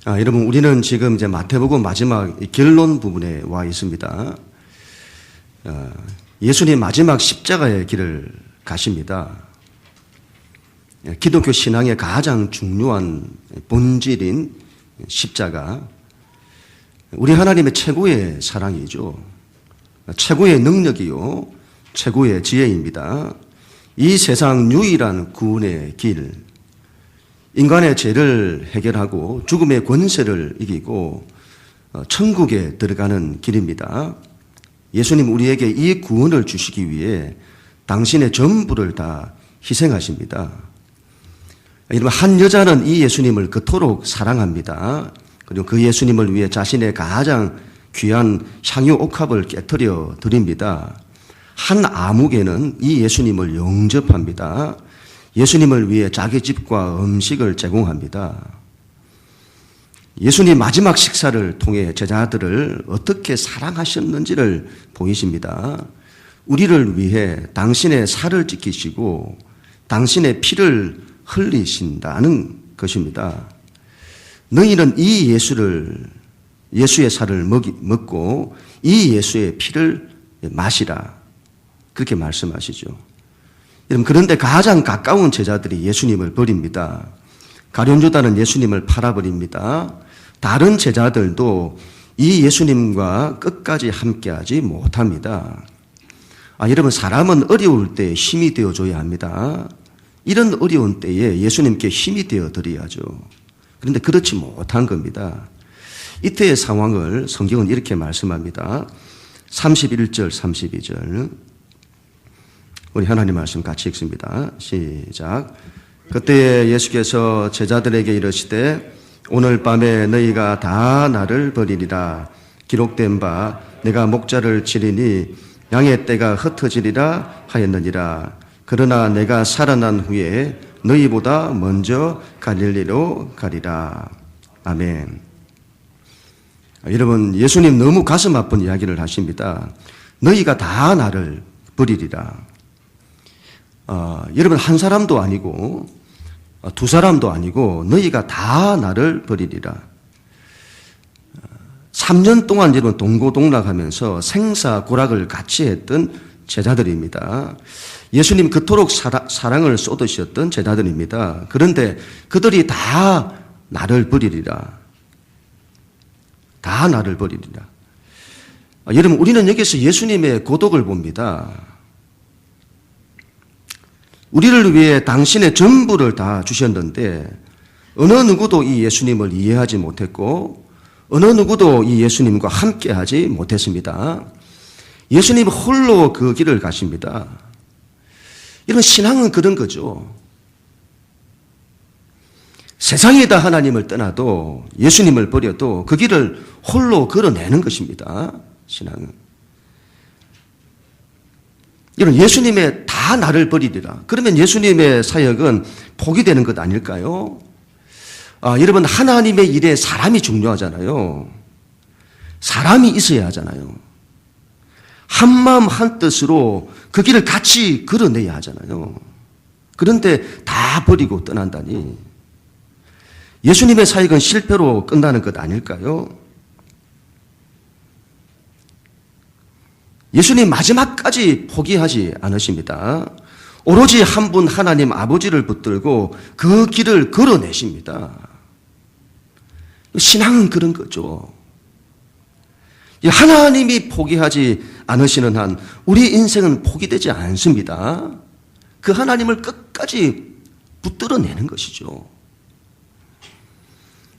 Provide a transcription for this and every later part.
여러분, 우리는 지금 이제 마태복음 마지막 결론 부분에 와 있습니다. 예수님 마지막 십자가의 길을 가십니다. 기독교 신앙의 가장 중요한 본질인 십자가, 우리 하나님의 최고의 사랑이죠. 최고의 능력이요, 최고의 지혜입니다. 이 세상 유일한 구원의 길, 인간의 죄를 해결하고 죽음의 권세를 이기고 천국에 들어가는 길입니다. 예수님 우리에게 이 구원을 주시기 위해 당신의 전부를 다 희생하십니다. 여러분, 한 여자는 이 예수님을 그토록 사랑합니다. 그리고 그 예수님을 위해 자신의 가장 귀한 향유 옥합을 깨뜨려 드립니다. 한 아무개는 이 예수님을 영접합니다. 예수님을 위해 자기 집과 음식을 제공합니다. 예수님 마지막 식사를 통해 제자들을 어떻게 사랑하셨는지를 보이십니다. 우리를 위해 당신의 살을 지키시고 당신의 피를 흘리신다는 것입니다. 너희는 이 예수의 살을 먹고 이 예수의 피를 마시라, 그렇게 말씀하시죠. 여러분, 그런데 가장 가까운 제자들이 예수님을 버립니다. 가룟유다는 예수님을 팔아버립니다. 다른 제자들도 이 예수님과 끝까지 함께하지 못합니다. 여러분, 사람은 어려울 때 힘이 되어줘야 합니다. 이런 어려운 때에 예수님께 힘이 되어드려야죠. 그런데 그렇지 못한 겁니다. 이때의 상황을 성경은 이렇게 말씀합니다. 31절, 32절. 우리 하나님 말씀 같이 읽습니다. 시작. 그때 예수께서 제자들에게 이르시되 오늘 밤에 너희가 다 나를 버리리라. 기록된 바 내가 목자를 치리니 양의 떼가 흩어지리라 하였느니라. 그러나 내가 살아난 후에 너희보다 먼저 갈릴리로 가리라. 아멘. 여러분, 예수님 너무 가슴 아픈 이야기를 하십니다. 너희가 다 나를 버리리라. 여러분, 한 사람도 아니고 두 사람도 아니고 너희가 다 나를 버리리라. 3년 동안 여러분 동고동락하면서 생사고락을 같이 했던 제자들입니다. 예수님 그토록 사랑을 쏟으셨던 제자들입니다. 그런데 그들이 다 나를 버리리라. 다 나를 버리리라. 여러분, 우리는 여기서 예수님의 고독을 봅니다. 우리를 위해 당신의 전부를 다 주셨는데 어느 누구도 이 예수님을 이해하지 못했고 어느 누구도 이 예수님과 함께하지 못했습니다. 예수님 홀로 그 길을 가십니다. 이런 신앙은 그런 거죠. 세상이 다 하나님을 떠나도 예수님을 버려도 그 길을 홀로 걸어내는 것입니다. 신앙은. 여러분, 예수님의 다 나를 버리리라. 그러면 예수님의 사역은 포기되는 것 아닐까요? 여러분, 하나님의 일에 사람이 중요하잖아요. 사람이 있어야 하잖아요. 한 마음 한 뜻으로 그 길을 같이 걸어내야 하잖아요. 그런데 다 버리고 떠난다니. 예수님의 사역은 실패로 끝나는 것 아닐까요? 예수님 마지막까지 포기하지 않으십니다. 오로지 한 분 하나님 아버지를 붙들고 그 길을 걸어내십니다. 신앙은 그런 거죠. 하나님이 포기하지 않으시는 한 우리 인생은 포기되지 않습니다. 그 하나님을 끝까지 붙들어내는 것이죠.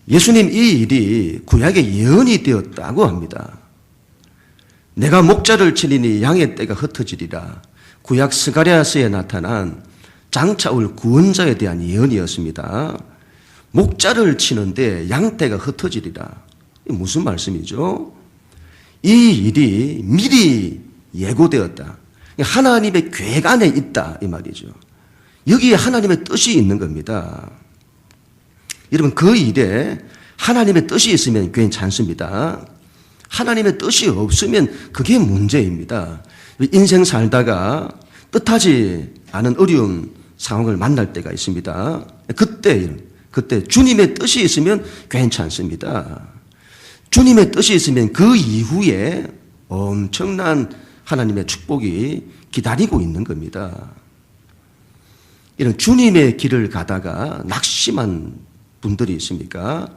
예수님 이 일이 구약의 예언이 되었다고 합니다. 내가 목자를 치리니 양의 떼가 흩어지리라. 구약 스가랴서에 나타난 장차 올 구원자에 대한 예언이었습니다. 목자를 치는데 양떼가 흩어지리라. 이게 무슨 말씀이죠? 이 일이 미리 예고되었다. 하나님의 계획 안에 있다 이 말이죠. 여기에 하나님의 뜻이 있는 겁니다. 여러분, 그 일에 하나님의 뜻이 있으면 괜찮습니다. 하나님의 뜻이 없으면 그게 문제입니다. 인생 살다가 뜻하지 않은 어려운 상황을 만날 때가 있습니다. 그때 그때 주님의 뜻이 있으면 괜찮습니다. 주님의 뜻이 있으면 그 이후에 엄청난 하나님의 축복이 기다리고 있는 겁니다. 이런 주님의 길을 가다가 낙심한 분들이 있습니까?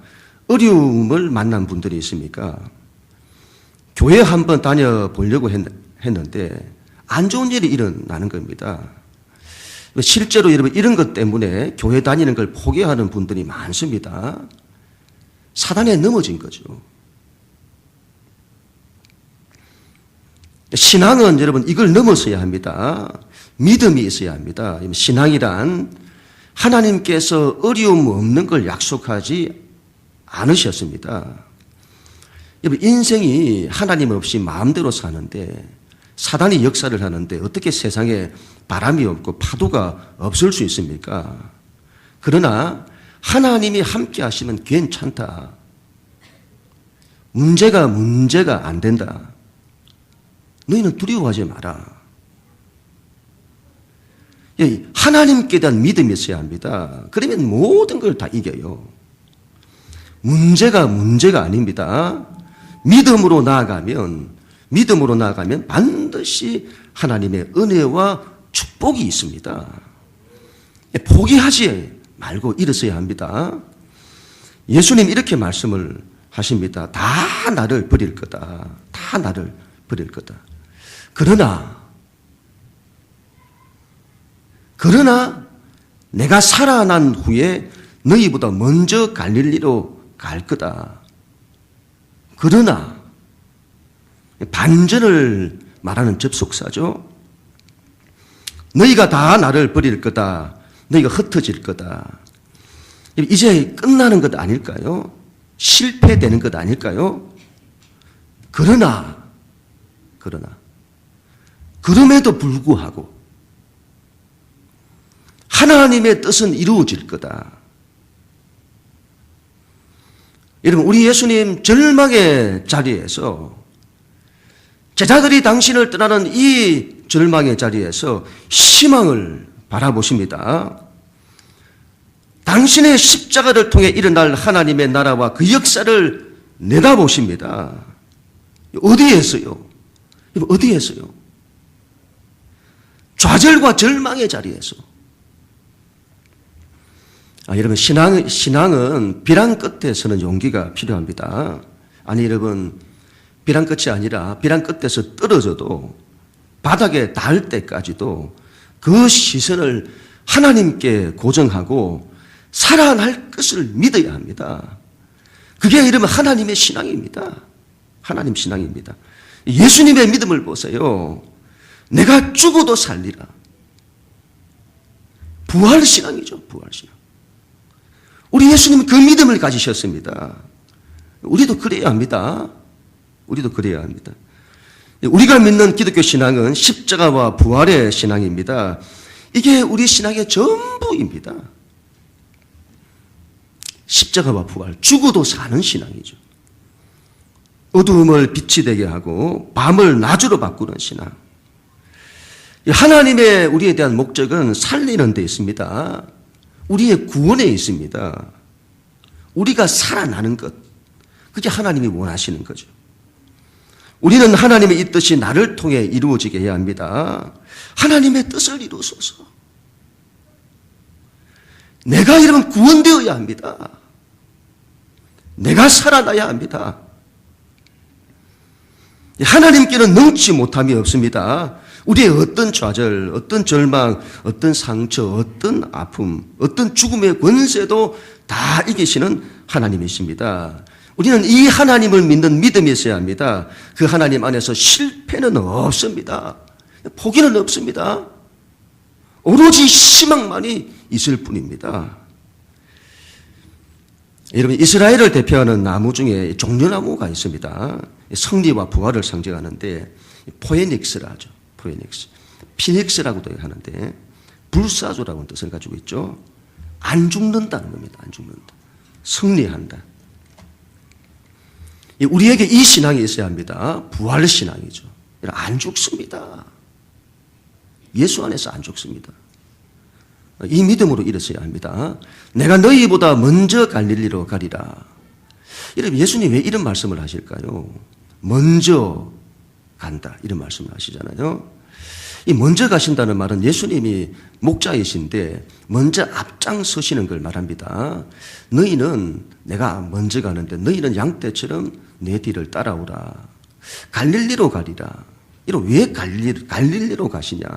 어려움을 만난 분들이 있습니까? 교회 한번 다녀보려고 했는데 안 좋은 일이 일어나는 겁니다. 실제로 여러분 이런 것 때문에 교회 다니는 걸 포기하는 분들이 많습니다. 사단에 넘어진 거죠. 신앙은 여러분 이걸 넘어서야 합니다. 믿음이 있어야 합니다. 신앙이란 하나님께서 어려움 없는 걸 약속하지 않으셨습니다. 여러분 인생이 하나님 없이 마음대로 사는데 사단이 역사를 하는데 어떻게 세상에 바람이 없고 파도가 없을 수 있습니까? 그러나 하나님이 함께 하시면 괜찮다. 문제가 안 된다. 너희는 두려워하지 마라. 하나님께 대한 믿음이 있어야 합니다. 그러면 모든 걸 다 이겨요. 문제가 아닙니다. 믿음으로 나아가면 반드시 하나님의 은혜와 축복이 있습니다. 포기하지 말고 일어서야 합니다. 예수님 이렇게 말씀을 하십니다. 다 나를 버릴 거다. 다 나를 버릴 거다. 그러나 내가 살아난 후에 너희보다 먼저 갈릴리로 갈 거다. 그러나 반전을 말하는 접속사죠. 너희가 다 나를 버릴 거다. 너희가 흩어질 거다. 이제 끝나는 것 아닐까요? 실패되는 것 아닐까요? 그럼에도 불구하고 하나님의 뜻은 이루어질 거다. 여러분, 우리 예수님 절망의 자리에서 제자들이 당신을 떠나는 이 절망의 자리에서 희망을 바라보십니다. 당신의 십자가를 통해 일어날 하나님의 나라와 그 역사를 내다보십니다. 어디에서요? 좌절과 절망의 자리에서. 여러분, 신앙은 벼랑 끝에 서는 용기가 필요합니다. 아니, 여러분, 벼랑 끝이 아니라 벼랑 끝에서 떨어져도 바닥에 닿을 때까지도 그 시선을 하나님께 고정하고 살아날 것을 믿어야 합니다. 그게 이러면 하나님의 신앙입니다. 하나님 신앙입니다. 예수님의 믿음을 보세요. 내가 죽어도 살리라. 부활신앙이죠. 부활신앙. 우리 예수님은 그 믿음을 가지셨습니다. 우리도 그래야 합니다. 우리가 믿는 기독교 신앙은 십자가와 부활의 신앙입니다. 이게 우리 신앙의 전부입니다. 십자가와 부활, 죽어도 사는 신앙이죠. 어두움을 빛이 되게 하고 밤을 낮으로 바꾸는 신앙. 하나님의 우리에 대한 목적은 살리는 데 있습니다. 우리의 구원에 있습니다. 우리가 살아나는 것, 그게 하나님이 원하시는 거죠. 우리는 하나님의 이 뜻이 나를 통해 이루어지게 해야 합니다. 하나님의 뜻을 이루소서. 내가 이러면 구원되어야 합니다. 내가 살아나야 합니다. 하나님께는 능치 못함이 없습니다. 우리의 어떤 좌절, 어떤 절망, 어떤 상처, 어떤 아픔, 어떤 죽음의 권세도 다 이기시는 하나님이십니다. 우리는 이 하나님을 믿는 믿음이 있어야 합니다. 그 하나님 안에서 실패는 없습니다. 포기는 없습니다. 오로지 희망만이 있을 뿐입니다. 여러분, 이스라엘을 대표하는 나무 중에 종려나무가 있습니다. 승리와 부활을 상징하는데 포에닉스라 하죠. 포에닉스. 피닉스라고도 하는데 불사조라고 뜻을 가지고 있죠. 안 죽는다는 겁니다. 안 죽는다. 승리한다. 우리에게 이 신앙이 있어야 합니다. 부활 신앙이죠. 안 죽습니다. 예수 안에서 안 죽습니다. 이 믿음으로 일었어야 합니다. 내가 너희보다 먼저 갈릴리로 가리라. 이러면 예수님 왜 이런 말씀을 하실까요? 먼저 간다 이런 말씀을 하시잖아요. 이 먼저 가신다는 말은 예수님이 목자이신데 먼저 앞장서시는 걸 말합니다. 너희는 내가 먼저 가는데 너희는 양떼처럼 내 뒤를 따라오라. 갈릴리로 가리라. 이런 왜 갈릴리로 가시냐?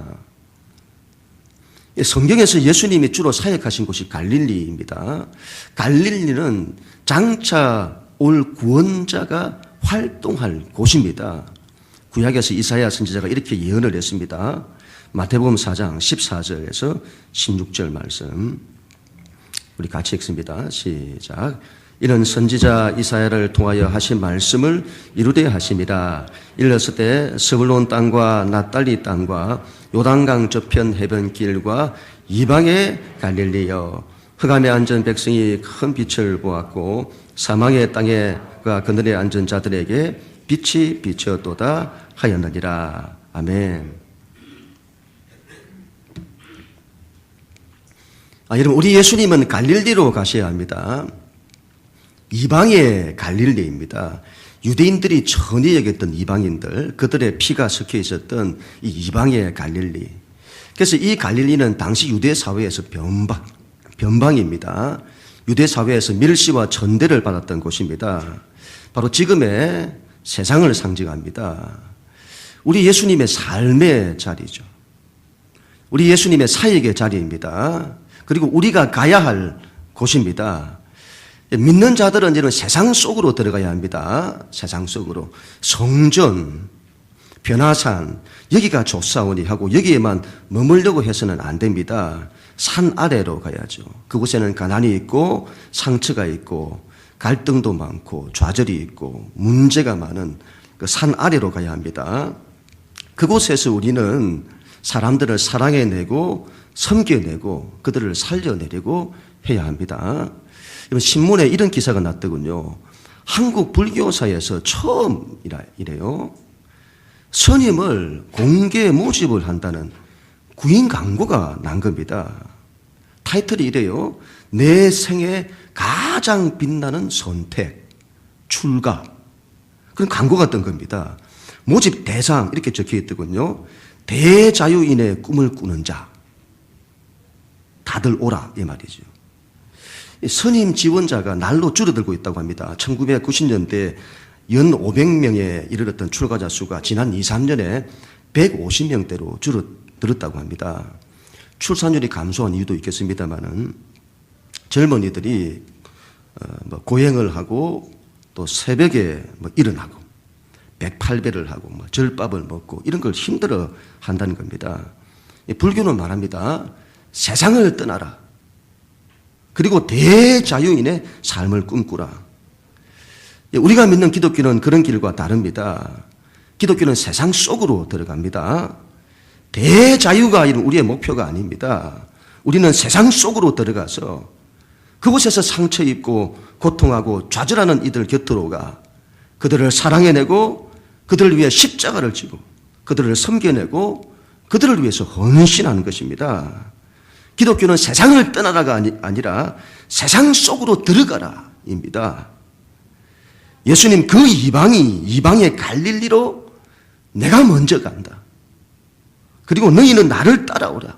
성경에서 예수님이 주로 사역하신 곳이 갈릴리입니다. 갈릴리는 장차 올 구원자가 활동할 곳입니다. 구약에서 이사야 선지자가 이렇게 예언을 했습니다. 마태복음 4장 14절에서 16절 말씀 우리 같이 읽습니다. 시작. 이는 선지자 이사야를 통하여 하신 말씀을 이루되 하심이라. 일렀을 때 스불론 땅과 납달리 땅과 요단강 저편 해변길과 이방의 갈릴리여 흑암에 앉은 백성이 큰 빛을 보았고 사망의 땅에가 그늘에 앉은 자들에게 빛이 비쳤도다 하였느니라. 아멘. 여러분 우리 예수님은 갈릴리로 가셔야 합니다. 이방의 갈릴리입니다. 유대인들이 천히 여겼던 이방인들, 그들의 피가 섞여 있었던 이 이방의 갈릴리. 그래서 이 갈릴리는 당시 유대 사회에서 변방입니다. 유대 사회에서 멸시와 천대를 받았던 곳입니다. 바로 지금의 세상을 상징합니다. 우리 예수님의 삶의 자리죠. 우리 예수님의 사역의 자리입니다. 그리고 우리가 가야 할 곳입니다. 믿는 자들은 이런 세상 속으로 들어가야 합니다. 세상 속으로. 성전, 변화산, 여기가 좋사오니 하고 여기에만 머물려고 해서는 안 됩니다. 산 아래로 가야죠. 그곳에는 가난이 있고 상처가 있고 갈등도 많고 좌절이 있고 문제가 많은 그 산 아래로 가야 합니다. 그곳에서 우리는 사람들을 사랑해내고 섬겨내고 그들을 살려내려고 해야 합니다. 신문에 이런 기사가 났더군요. 한국 불교사에서 처음이래요. 스님을 공개 모집을 한다는 구인 광고가 난 겁니다. 타이틀이 이래요. 내 생에 가장 빛나는 선택, 출가. 그런 광고가 뜬 겁니다. 모집 대상 이렇게 적혀 있더군요. 대자유인의 꿈을 꾸는 자. 다들 오라 이 말이죠. 스님 지원자가 날로 줄어들고 있다고 합니다. 1990년대 연 500명에 이르렀던 출가자 수가 지난 2, 3년에 150명대로 줄어들었다고 합니다. 출산율이 감소한 이유도 있겠습니다만은 젊은이들이 고행을 하고 또 새벽에 일어나고 108배를 하고 절밥을 먹고 이런 걸 힘들어 한다는 겁니다. 불교는 말합니다. 세상을 떠나라. 그리고 대자유인의 삶을 꿈꾸라. 우리가 믿는 기독교는 그런 길과 다릅니다. 기독교는 세상 속으로 들어갑니다. 대자유가 우리의 목표가 아닙니다. 우리는 세상 속으로 들어가서 그곳에서 상처 입고 고통하고 좌절하는 이들 곁으로 가 그들을 사랑해내고 그들을 위해 십자가를 지고 그들을 섬겨내고 그들을 위해서 헌신하는 것입니다. 기독교는 세상을 떠나라가 아니라 세상 속으로 들어가라입니다. 예수님 그 이방의 갈릴리로 내가 먼저 간다. 그리고 너희는 나를 따라오라.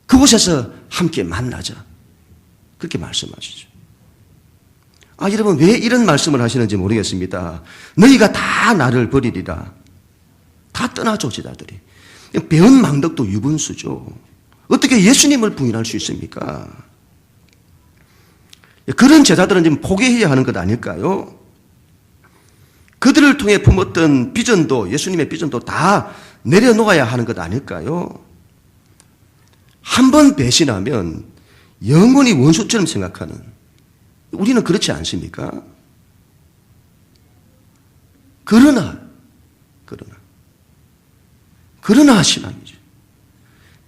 그곳에서 함께 만나자. 그렇게 말씀하시죠. 여러분 왜 이런 말씀을 하시는지 모르겠습니다. 너희가 다 나를 버리리라. 다 떠나죠 제자들이. 배은 망덕도 유분수죠. 어떻게 예수님을 부인할 수 있습니까? 그런 제자들은 지금 포기해야 하는 것 아닐까요? 그들을 통해 품었던 비전도 예수님의 비전도 다 내려놓아야 하는 것 아닐까요? 한 번 배신하면 영원히 원수처럼 생각하는 우리는 그렇지 않습니까? 그러나 신앙이죠.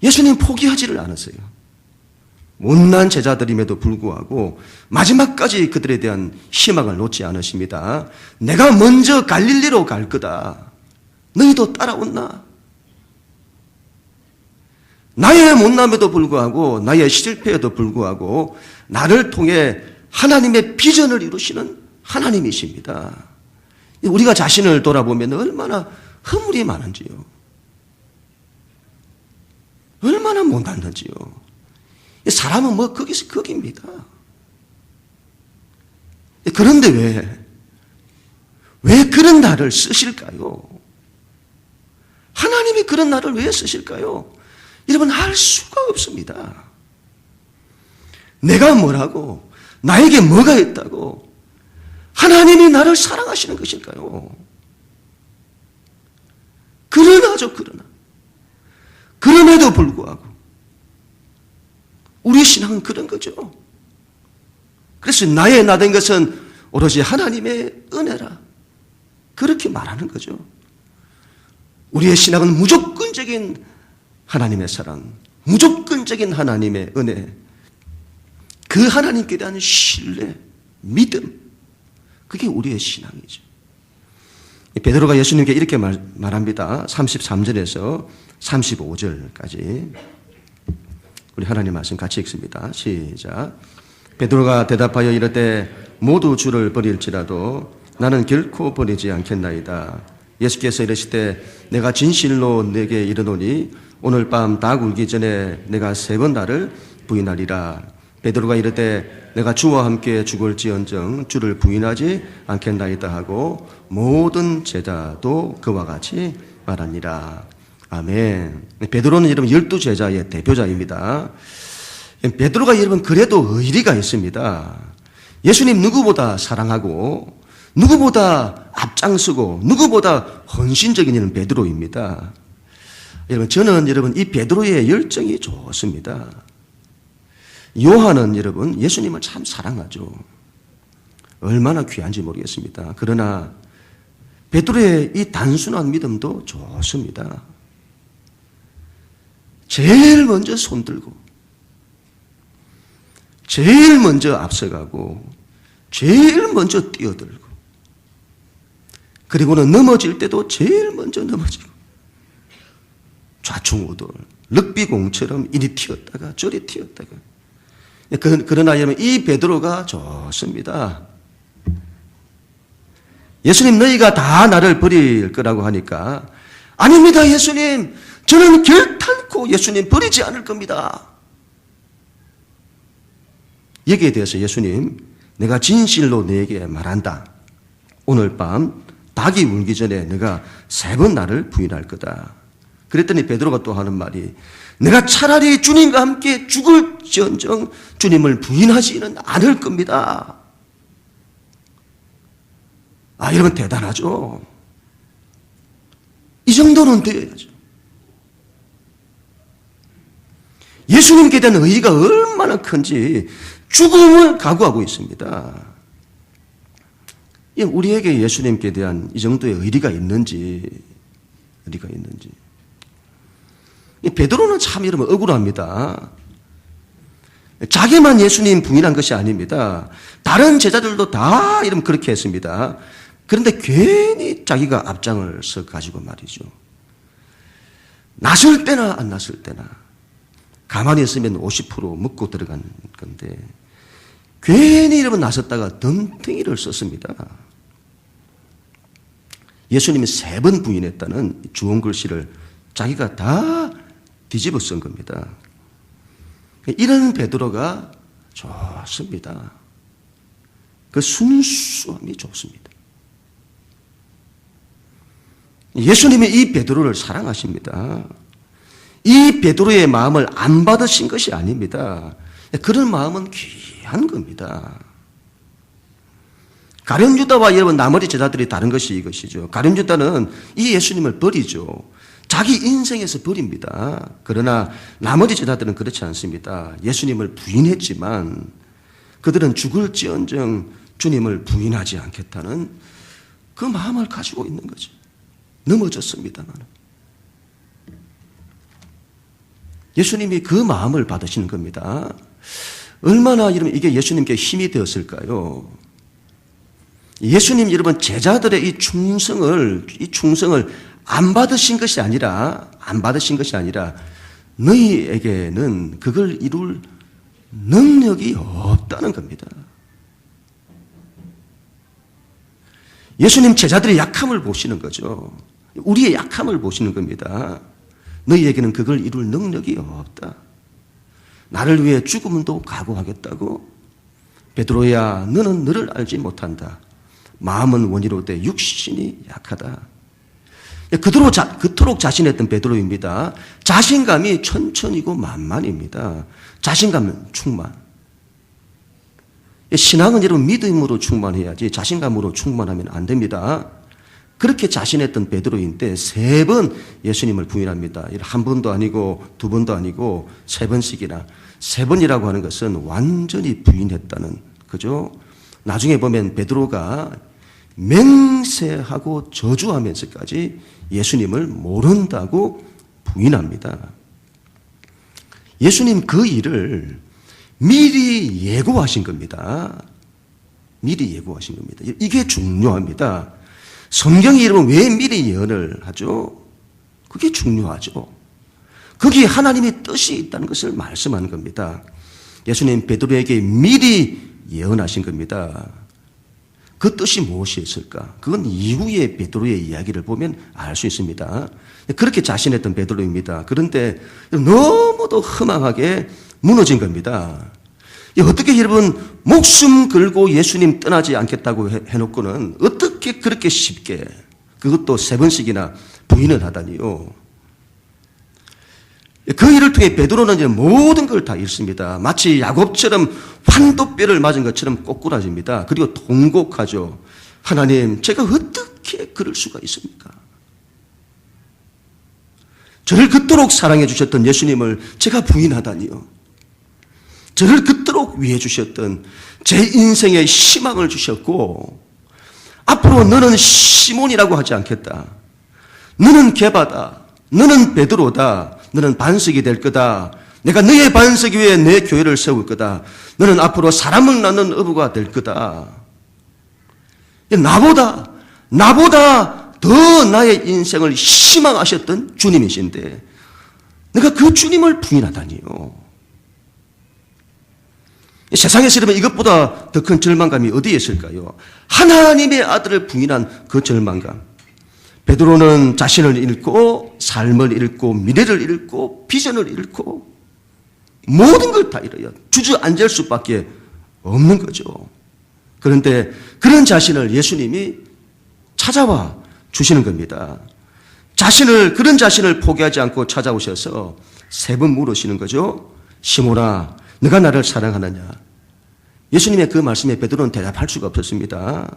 예수님 포기하지를 않았어요. 못난 제자들임에도 불구하고 마지막까지 그들에 대한 희망을 놓지 않으십니다. 내가 먼저 갈릴리로 갈 거다. 너희도 따라온나? 나의 못남에도 불구하고 나의 실패에도 불구하고 나를 통해 하나님의 비전을 이루시는 하나님이십니다. 우리가 자신을 돌아보면 얼마나 허물이 많은지요. 얼마나 못났는지요. 사람은 뭐 거기서 거기입니다. 그런데 왜 그런 나를 쓰실까요? 하나님이 그런 나를 왜 쓰실까요? 여러분, 알 수가 없습니다. 내가 뭐라고, 나에게 뭐가 있다고 하나님이 나를 사랑하시는 것일까요? 그러나 그럼에도 불구하고 우리 신앙은 그런 거죠. 그래서 나의 나 된 것은 오로지 하나님의 은혜라, 그렇게 말하는 거죠. 우리의 신앙은 무조건적인 하나님의 사랑, 무조건적인 하나님의 은혜, 그 하나님께 대한 신뢰, 믿음, 그게 우리의 신앙이죠. 베드로가 예수님께 이렇게 말합니다. 33절에서 35절까지 우리 하나님 말씀 같이 읽습니다. 시작. 베드로가 대답하여 이르되 모두 주를 버릴지라도 나는 결코 버리지 않겠나이다. 예수께서 이르시되 내가 진실로 내게 이르노니 오늘 밤 닭 울기 전에 내가 3번 나를 부인하리라. 베드로가 이르되 내가 주와 함께 죽을지언정 주를 부인하지 않겠나이다 하고 모든 제자도 그와 같이 말하니라. 아멘. 베드로는 여러분 12제자의 대표자입니다. 베드로가 여러분 그래도 의리가 있습니다. 예수님 누구보다 사랑하고 누구보다 앞장서고 누구보다 헌신적인 이는 베드로입니다. 저는 여러분 이 베드로의 열정이 좋습니다. 요한은 여러분 예수님을 참 사랑하죠. 얼마나 귀한지 모르겠습니다. 그러나 베드로의 이 단순한 믿음도 좋습니다. 제일 먼저 손들고 제일 먼저 앞서가고 제일 먼저 뛰어들고 그리고는 넘어질 때도 제일 먼저 넘어지고 좌충우돌 럭비공처럼 이리 튀었다가 저리 튀었다가. 그러나 여러분 이 베드로가 좋습니다. 예수님 너희가 다 나를 버릴 거라고 하니까 아닙니다 예수님, 저는 결탄코 예수님 버리지 않을 겁니다. 여기에 대해서 예수님 내가 진실로 너에게 말한다. 오늘 밤 닭이 울기 전에 내가 3번 나를 부인할 거다. 그랬더니 베드로가 또 하는 말이 내가 차라리 주님과 함께 죽을지언정 주님을 부인하지는 않을 겁니다. 아, 여러분 대단하죠? 이 정도는 되어야죠. 예수님께 대한 의의가 얼마나 큰지 죽음을 각오하고 있습니다. 우리에게 예수님께 대한 이 정도의 의리가 있는지. 베드로는 참 여러분 억울합니다. 자기만 예수님 부인한 것이 아닙니다. 다른 제자들도 다 이러면 그렇게 했습니다. 그런데 괜히 자기가 앞장을 서 가지고 말이죠. 나설 때나 안 나설 때나 가만히 있으면 50% 먹고 들어간 건데 괜히 이러면 나섰다가 덤탱이를 썼습니다. 예수님이 3번 부인했다는 주원 글씨를 자기가 다 뒤집어 쓴 겁니다. 이런 베드로가 좋습니다. 그 순수함이 좋습니다. 예수님이 이 베드로를 사랑하십니다. 이 베드로의 마음을 안 받으신 것이 아닙니다. 그런 마음은 귀한 겁니다. 가룟 유다와 여러분 나머지 제자들이 다른 것이 이것이죠. 가룟 유다는 이 예수님을 버리죠. 자기 인생에서 버립니다. 그러나 나머지 제자들은 그렇지 않습니다. 예수님을 부인했지만 그들은 죽을지언정 주님을 부인하지 않겠다는 그 마음을 가지고 있는 거죠. 넘어졌습니다만 예수님이 그 마음을 받으시는 겁니다. 얼마나 여러분 이게 예수님께 힘이 되었을까요? 예수님 여러분 제자들의 이 충성을 안 받으신 것이 아니라 너희에게는 그걸 이룰 능력이 없다는 겁니다. 예수님 제자들의 약함을 보시는 거죠. 우리의 약함을 보시는 겁니다. 너희에게는 그걸 이룰 능력이 없다. 나를 위해 죽음도 각오하겠다고? 베드로야, 너는 너를 알지 못한다. 마음은 원이로되 육신이 약하다. 그토록 자신했던 베드로입니다. 자신감이 천천이고 만만입니다. 자신감은 충만. 신앙은 여러분 믿음으로 충만해야지 자신감으로 충만하면 안 됩니다. 그렇게 자신했던 베드로인데 3번 예수님을 부인합니다. 한 번도 아니고 2번도 아니고 3번씩이나. 3번이라고 하는 것은 완전히 부인했다는 거죠. 나중에 보면 베드로가 맹세하고 저주하면서까지 예수님을 모른다고 부인합니다. 예수님 그 일을 미리 예고하신 겁니다. 미리 예고하신 겁니다. 이게 중요합니다. 성경이 여러분 왜 미리 예언을 하죠? 그게 중요하죠. 거기에 하나님의 뜻이 있다는 것을 말씀하는 겁니다. 예수님 베드로에게 미리 예언하신 겁니다. 그 뜻이 무엇이었을까? 그건 이후에 베드로의 이야기를 보면 알 수 있습니다. 그렇게 자신했던 베드로입니다. 그런데 너무도 허망하게 무너진 겁니다. 어떻게 여러분 목숨 걸고 예수님 떠나지 않겠다고 해놓고는 어떻게 그렇게 쉽게 그것도 3번씩이나 부인을 하다니요. 그 일을 통해 베드로는 이제 모든 걸 다 잃습니다. 마치 야곱처럼 환도뼈를 맞은 것처럼 꼬꾸라집니다. 그리고 통곡하죠. 하나님, 제가 어떻게 그럴 수가 있습니까? 저를 그토록 사랑해 주셨던 예수님을 제가 부인하다니요. 저를 그토록 위해 주셨던 제 인생에 희망을 주셨고 앞으로 너는 시몬이라고 하지 않겠다. 너는 게바다. 너는 베드로다. 너는 반석이 될 거다. 내가 너의 반석 위에 내 교회를 세울 거다. 너는 앞으로 사람을 낳는 어부가 될 거다. 나보다 더 나의 인생을 희망하셨던 주님이신데 내가 그 주님을 부인하다니요. 세상에서 여러분 이것보다 더 큰 절망감이 어디에 있을까요? 하나님의 아들을 부인한 그 절망감. 베드로는 자신을 잃고 삶을 잃고 미래를 잃고 비전을 잃고 모든 걸 다 잃어요. 주저앉을 수밖에 없는 거죠. 그런데 그런 자신을 예수님이 찾아와 주시는 겁니다. 그런 자신을 포기하지 않고 찾아오셔서 3번 물으시는 거죠. 시몬아, 너가 나를 사랑하느냐? 예수님의 그 말씀에 베드로는 대답할 수가 없었습니다.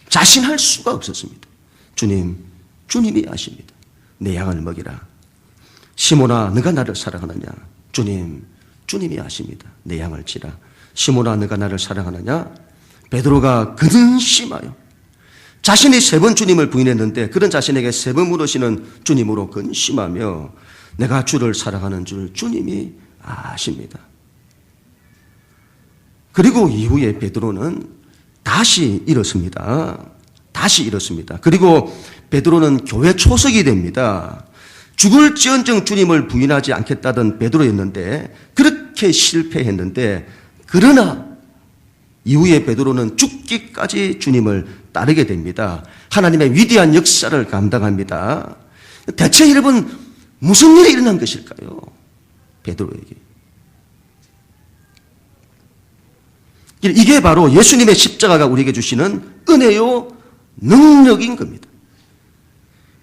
자신할 수가 없었습니다. 주님이 아십니다. 내 양을 먹이라. 시몬아, 너가 나를 사랑하느냐? 주님이 아십니다. 내 양을 치라. 시몬아, 너가 나를 사랑하느냐? 베드로가 근심하여 자신이 3번 주님을 부인했는데 그런 자신에게 3번 물으시는 주님으로 근심하며 내가 주를 사랑하는 줄 주님이 아십니다. 그리고 이후에 베드로는 다시 잃었습니다. 그리고 베드로는 교회 초석이 됩니다. 죽을지언정 주님을 부인하지 않겠다던 베드로였는데 그렇게 실패했는데 그러나 이후에 베드로는 죽기까지 주님을 따르게 됩니다. 하나님의 위대한 역사를 감당합니다. 대체 여러분 무슨 일이 일어난 것일까요? 베드로에게. 이게 바로 예수님의 십자가가 우리에게 주시는 은혜요 능력인 겁니다.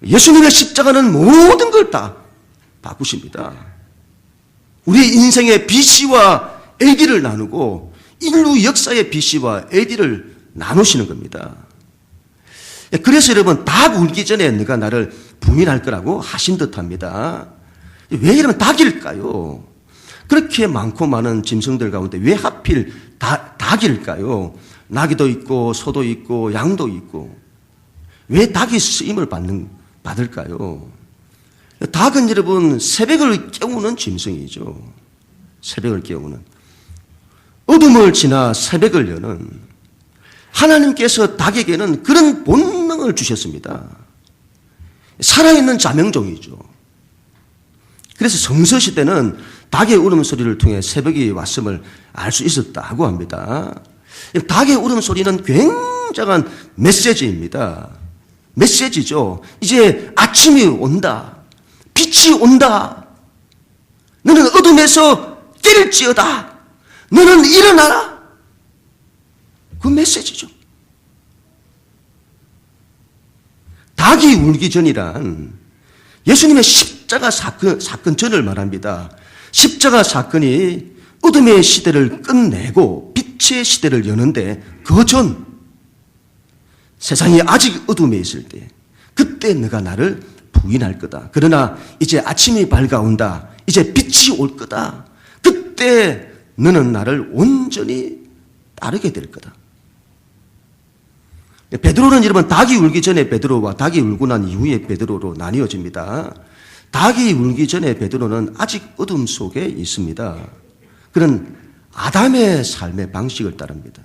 예수님의 십자가는 모든 걸 다 바꾸십니다. 우리의 인생의 BC와 AD를 나누고 인류 역사의 BC와 AD를 나누시는 겁니다. 그래서 여러분 닭 울기 전에 네가 나를 부인할 거라고 하신 듯합니다. 왜 이러면 닭일까요? 그렇게 많고 많은 짐승들 가운데 왜 하필 닭일까요? 나귀도 있고 소도 있고 양도 있고 왜 닭이 쓰임을 받을까요? 닭은 여러분 새벽을 깨우는 짐승이죠. 새벽을 깨우는. 어둠을 지나 새벽을 여는 하나님께서 닭에게는 그런 본능을 주셨습니다. 살아있는 자명종이죠. 그래서 성서시대는 닭의 울음소리를 통해 새벽이 왔음을 알 수 있었다고 합니다. 닭의 울음소리는 굉장한 메시지입니다. 메시지죠. 이제 아침이 온다. 빛이 온다. 너는 어둠에서 깰지어다. 너는 일어나라. 그 메시지죠. 닭이 울기 전이란 예수님의 십자가 사건 전을 말합니다. 십자가 사건이 어둠의 시대를 끝내고 빛의 시대를 여는데 그 전 세상이 아직 어둠에 있을 때 그때 너가 나를 부인할 거다. 그러나 이제 아침이 밝아온다. 이제 빛이 올 거다. 그때 너는 나를 온전히 따르게 될 거다. 베드로는 여러분 닭이 울기 전에 베드로와 닭이 울고 난 이후에 베드로로 나뉘어집니다. 닭이 울기 전에 베드로는 아직 어둠 속에 있습니다. 그런 아담의 삶의 방식을 따릅니다.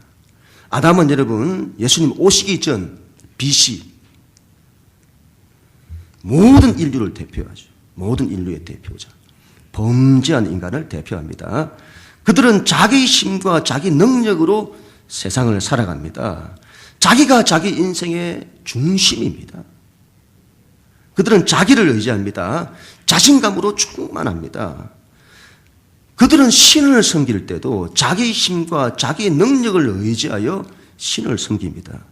아담은 여러분 예수님 오시기 전 BC 모든 인류를 대표하죠. 모든 인류의 대표자. 범죄한 인간을 대표합니다. 그들은 자기 힘과 자기 능력으로 세상을 살아갑니다. 자기가 자기 인생의 중심입니다. 그들은 자기를 의지합니다. 자신감으로 충만합니다. 그들은 신을 섬길 때도 자기 힘과 자기 능력을 의지하여 신을 섬깁니다.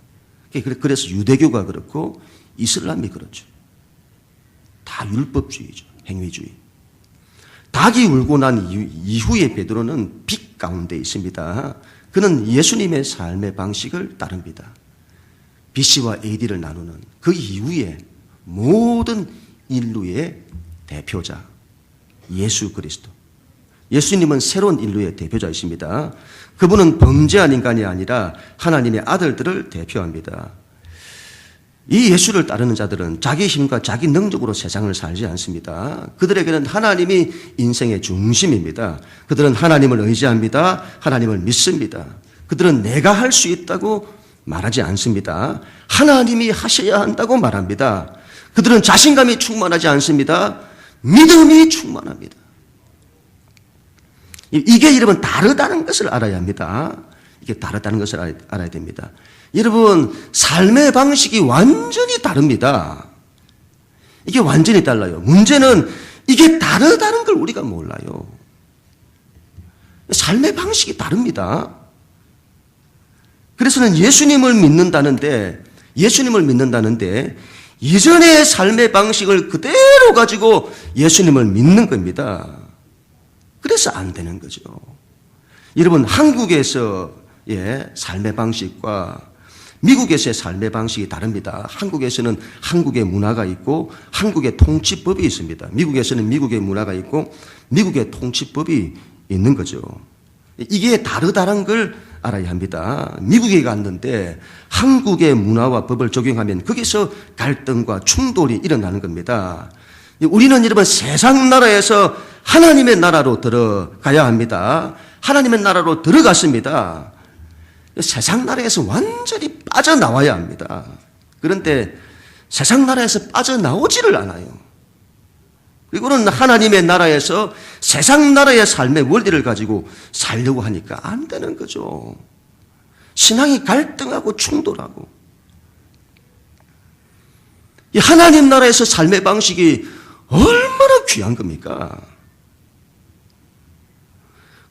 그래서 유대교가 그렇고 이슬람이 그렇죠. 다 율법주의죠. 행위주의. 닭이 울고 난 이후에 베드로는 빛 가운데 있습니다. 그는 예수님의 삶의 방식을 따릅니다. BC와 AD를 나누는 그 이후에 모든 인류의 대표자 예수 그리스도. 예수님은 새로운 인류의 대표자이십니다. 그분은 범죄한 인간이 아니라 하나님의 아들들을 대표합니다. 이 예수를 따르는 자들은 자기 힘과 자기 능력으로 세상을 살지 않습니다. 그들에게는 하나님이 인생의 중심입니다. 그들은 하나님을 의지합니다. 하나님을 믿습니다. 그들은 내가 할 수 있다고 말하지 않습니다. 하나님이 하셔야 한다고 말합니다. 그들은 자신감이 충만하지 않습니다. 믿음이 충만합니다. 이게 여러분 다르다는 것을 알아야 합니다. 이게 다르다는 것을 알아야 됩니다. 여러분 삶의 방식이 완전히 다릅니다. 이게 완전히 달라요. 문제는 이게 다르다는 걸 우리가 몰라요. 삶의 방식이 다릅니다. 그래서는 예수님을 믿는다는데 이전의 삶의 방식을 그대로 가지고 예수님을 믿는 겁니다. 그래서 안 되는 거죠. 여러분 한국에서의 삶의 방식과 미국에서의 삶의 방식이 다릅니다. 한국에서는 한국의 문화가 있고 한국의 통치법이 있습니다. 미국에서는 미국의 문화가 있고 미국의 통치법이 있는 거죠. 이게 다르다는 걸 알아야 합니다. 미국에 갔는데 한국의 문화와 법을 적용하면 거기서 갈등과 충돌이 일어나는 겁니다. 우리는 여러분 세상 나라에서 하나님의 나라로 들어가야 합니다. 하나님의 나라로 들어갔습니다. 세상 나라에서 완전히 빠져나와야 합니다. 그런데 세상 나라에서 빠져나오지를 않아요. 그리고는 하나님의 나라에서 세상 나라의 삶의 원리를 가지고 살려고 하니까 안 되는 거죠. 신앙이 갈등하고 충돌하고. 이 하나님 나라에서 삶의 방식이 얼마나 귀한 겁니까?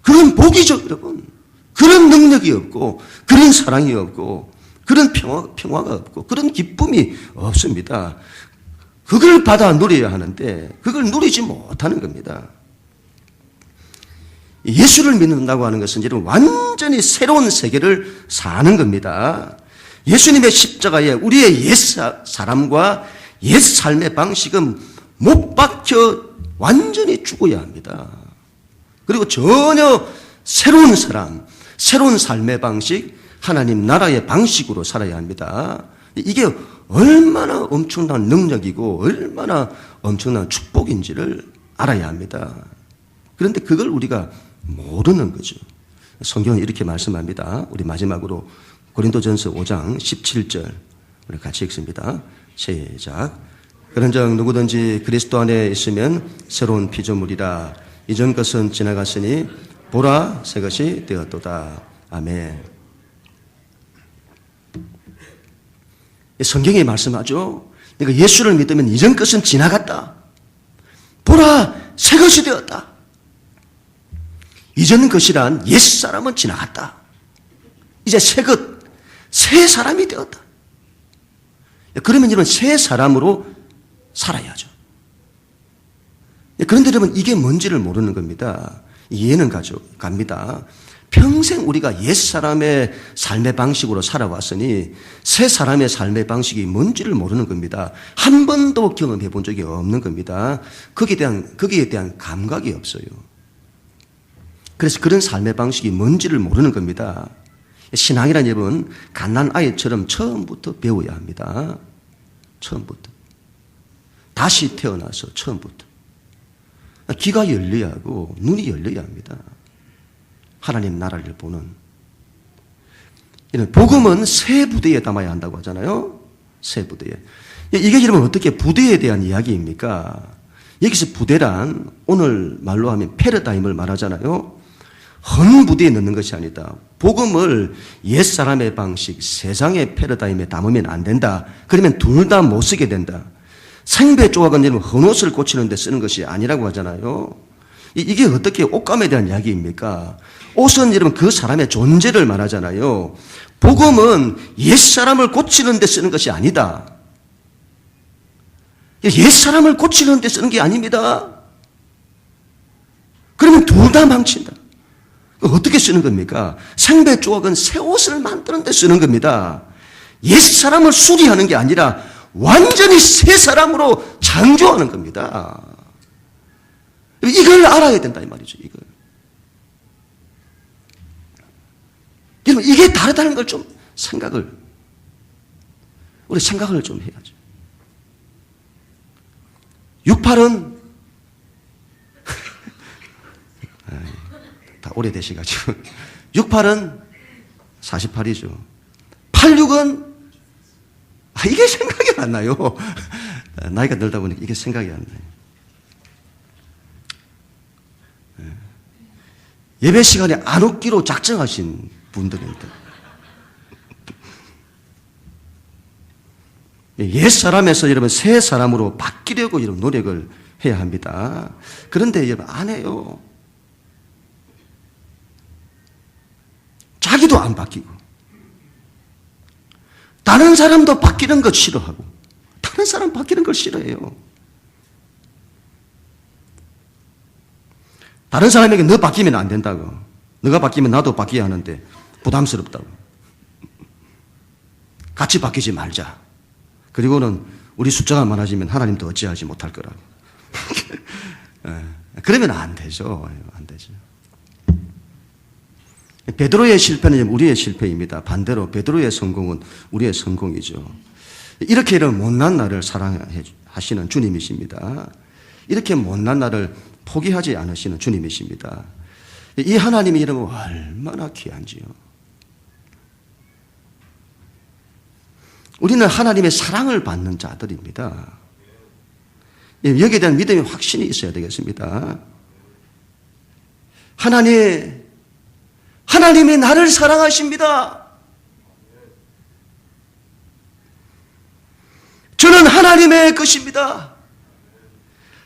그런 복이죠, 여러분. 그런 능력이 없고, 그런 사랑이 없고, 그런 평화가 없고, 그런 기쁨이 없습니다. 그걸 받아 누려야 하는데, 그걸 누리지 못하는 겁니다. 예수를 믿는다고 하는 것은 여러분 완전히 새로운 세계를 사는 겁니다. 예수님의 십자가에 우리의 옛 사람과 옛 삶의 방식은 못 박혀 완전히 죽어야 합니다. 그리고 전혀 새로운 사람, 새로운 삶의 방식, 하나님 나라의 방식으로 살아야 합니다. 이게 얼마나 엄청난 능력이고 얼마나 엄청난 축복인지를 알아야 합니다. 그런데 그걸 우리가 모르는 거죠. 성경은 이렇게 말씀합니다. 우리 마지막으로 고린도전서 5장 17절 우리 같이 읽습니다. 시작. 그런즉 누구든지 그리스도 안에 있으면 새로운 피조물이라. 이전 것은 지나갔으니 보라 새 것이 되었도다. 아멘. 성경이 말씀하죠. 내가 예수를 믿으면 이전 것은 지나갔다. 보라 새 것이 되었다. 이전 것이란 옛사람은 지나갔다. 이제 새 것, 새 사람이 되었다. 그러면 여러분 새 사람으로 살아야죠. 그런데 여러분 이게 뭔지를 모르는 겁니다. 이해는 갑니다. 평생 우리가 옛사람의 삶의 방식으로 살아왔으니 새 사람의 삶의 방식이 뭔지를 모르는 겁니다. 한 번도 경험해 본 적이 없는 겁니다. 거기에 대한 감각이 없어요. 그래서 그런 삶의 방식이 뭔지를 모르는 겁니다. 신앙이란 여러분 갓난아이처럼 처음부터 배워야 합니다. 처음부터. 다시 태어나서 처음부터. 귀가 열려야 하고 눈이 열려야 합니다. 하나님 나라를 보는. 복음은 새 부대에 담아야 한다고 하잖아요. 새 부대에. 이게 여러분 어떻게 부대에 대한 이야기입니까? 여기서 부대란 오늘 말로 하면 패러다임을 말하잖아요. 헌 부대에 넣는 것이 아니다. 복음을 옛사람의 방식, 세상의 패러다임에 담으면 안 된다. 그러면 둘 다 못 쓰게 된다. 생배 조각은 여러분 헌옷을 고치는 데 쓰는 것이 아니라고 하잖아요. 이게 어떻게 옷감에 대한 이야기입니까? 옷은 여러분 그 사람의 존재를 말하잖아요. 복음은 옛사람을 고치는 데 쓰는 것이 아니다. 옛사람을 고치는 데 쓰는 게 아닙니다. 그러면 둘 다 망친다. 어떻게 쓰는 겁니까? 생배 조각은 새 옷을 만드는 데 쓰는 겁니다. 옛사람을 수리하는 게 아니라 완전히 새 사람으로 창조하는 겁니다. 이걸 알아야 된다 이 말이죠. 이걸. 여러분 이게 다르다는 걸 좀 우리 생각을 좀 해야죠. 68은 다 오래되셔가지고 68은 48이죠. 86은 이게 생각이 안 나요. 나이가 들다 보니까 이게 생각이 안 나요. 예배 시간에 안 웃기로 작정하신 분들입니다. 옛 사람에서 여러분 새 사람으로 바뀌려고 여러분 노력을 해야 합니다. 그런데 여러분 안 해요. 자기도 안 바뀌고 다른 사람도 바뀌는 것 싫어하고 다른 사람 바뀌는 걸 싫어해요. 다른 사람에게 너 바뀌면 안 된다고. 너가 바뀌면 나도 바뀌어야 하는데 부담스럽다고. 같이 바뀌지 말자. 그리고는 우리 숫자가 많아지면 하나님도 어찌하지 못할 거라고. 그러면 안 되죠. 안 되죠. 베드로의 실패는 우리의 실패입니다. 반대로 베드로의 성공은 우리의 성공이죠. 이렇게 이런 못난 나를 사랑하시는 주님이십니다. 이렇게 못난 나를 포기하지 않으시는 주님이십니다. 이 하나님의 이름은 얼마나 귀한지요. 우리는 하나님의 사랑을 받는 자들입니다. 여기에 대한 믿음의 확신이 있어야 되겠습니다. 하나님이 나를 사랑하십니다. 저는 하나님의 것입니다.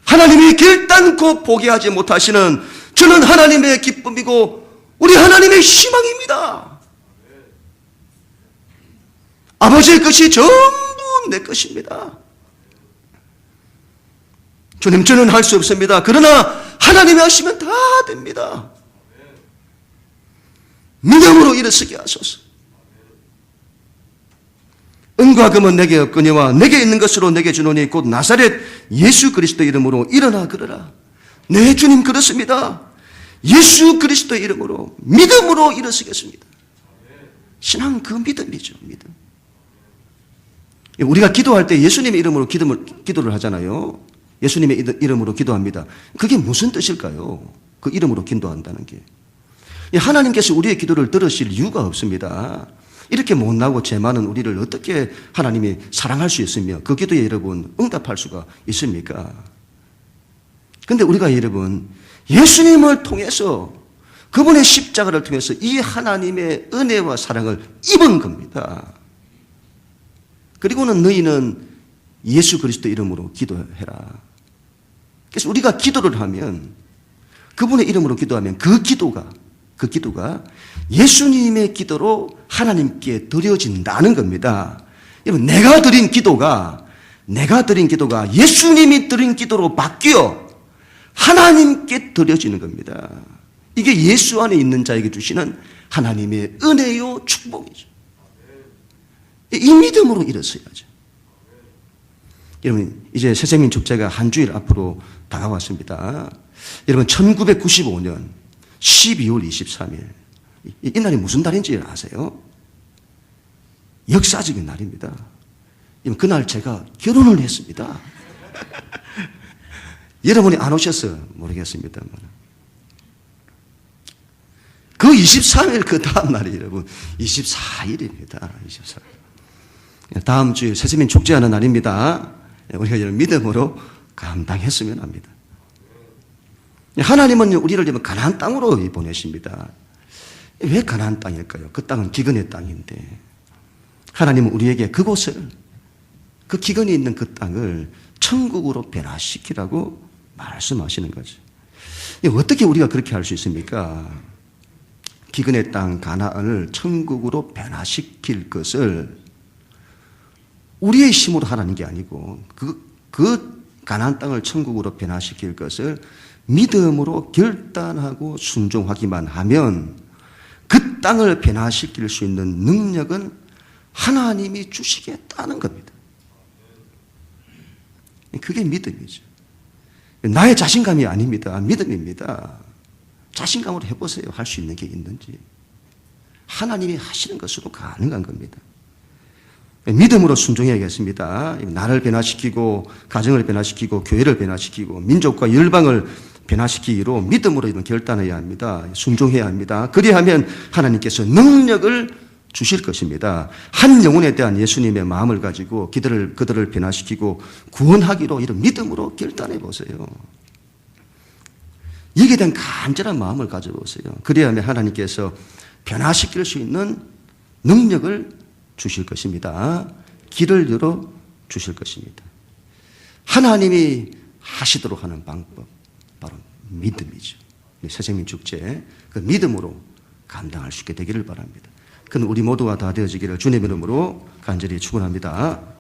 하나님이 결단코 포기하지 못하시는 저는 하나님의 기쁨이고 우리 하나님의 희망입니다. 아버지의 것이 전부 내 것입니다. 주님 저는 할 수 없습니다. 그러나 하나님이 하시면 다 됩니다. 믿음으로 일어서게 하소서. 은과 금은 내게 없거니와 내게 있는 것으로 내게 주노니 곧 나사렛 예수 그리스도 이름으로 일어나 걸어라. 네 주님 그렇습니다. 예수 그리스도 이름으로 믿음으로 일어서겠습니다. 신앙 그 믿음이죠. 믿음. 우리가 기도할 때 예수님의 이름으로 기도를 하잖아요. 예수님의 이름으로 기도합니다. 그게 무슨 뜻일까요? 그 이름으로 기도한다는 게. 하나님께서 우리의 기도를 들으실 이유가 없습니다. 이렇게 못나고 죄 많은 우리를 어떻게 하나님이 사랑할 수 있으며 그 기도에 여러분 응답할 수가 있습니까? 그런데 우리가 여러분 예수님을 통해서 그분의 십자가를 통해서 이 하나님의 은혜와 사랑을 입은 겁니다. 그리고는 너희는 예수 그리스도 이름으로 기도해라. 그래서 우리가 기도를 하면 그분의 이름으로 기도하면 그 기도가 예수님의 기도로 하나님께 드려진다는 겁니다. 여러분 내가 드린 기도가 예수님이 드린 기도로 바뀌어 하나님께 드려지는 겁니다. 이게 예수 안에 있는 자에게 주시는 하나님의 은혜요 축복이죠. 이 믿음으로 일어서야죠. 여러분 이제 새생민 축제가 한 주일 앞으로 다가왔습니다. 여러분 1995년 12월 23일 이 날이 무슨 달인지 아세요? 역사적인 날입니다. 그날 제가 결혼을 했습니다. 여러분이 안 오셔서 모르겠습니다만 그 23일 그 다음 날이 여러분 24일입니다. 24일. 다음 주에 새세민 축제하는 날입니다. 우리가 이런 믿음으로 감당했으면 합니다. 하나님은 우리를 가나안 땅으로 보내십니다. 왜 가나안 땅일까요? 그 땅은 기근의 땅인데 하나님은 우리에게 그곳을 그 기근이 있는 그 땅을 천국으로 변화시키라고 말씀하시는 거죠. 어떻게 우리가 그렇게 할 수 있습니까? 기근의 땅 가나안을 천국으로 변화시킬 것을 우리의 힘으로 하라는 게 아니고 그 가나안 땅을 천국으로 변화시킬 것을 믿음으로 결단하고 순종하기만 하면 그 땅을 변화시킬 수 있는 능력은 하나님이 주시겠다는 겁니다. 그게 믿음이죠. 나의 자신감이 아닙니다. 믿음입니다. 자신감으로 해보세요. 할 수 있는 게 있는지. 하나님이 하시는 것으로 가능한 겁니다. 믿음으로 순종해야겠습니다. 나를 변화시키고 가정을 변화시키고 교회를 변화시키고 민족과 열방을 변화시키기로 믿음으로 이런 결단해야 합니다. 순종해야 합니다. 그리하면 하나님께서 능력을 주실 것입니다. 한 영혼에 대한 예수님의 마음을 가지고 그들을 변화시키고 구원하기로 이런 믿음으로 결단해 보세요. 여기에 대한 간절한 마음을 가져보세요. 그래야만 하나님께서 변화시킬 수 있는 능력을 주실 것입니다. 길을 열어 주실 것입니다. 하나님이 하시도록 하는 방법, 바로 믿음이죠. 새생민 축제, 그 믿음으로 감당할 수 있게 되기를 바랍니다. 그건 우리 모두가 다 되어지기를 주님의 이름으로 간절히 축원합니다.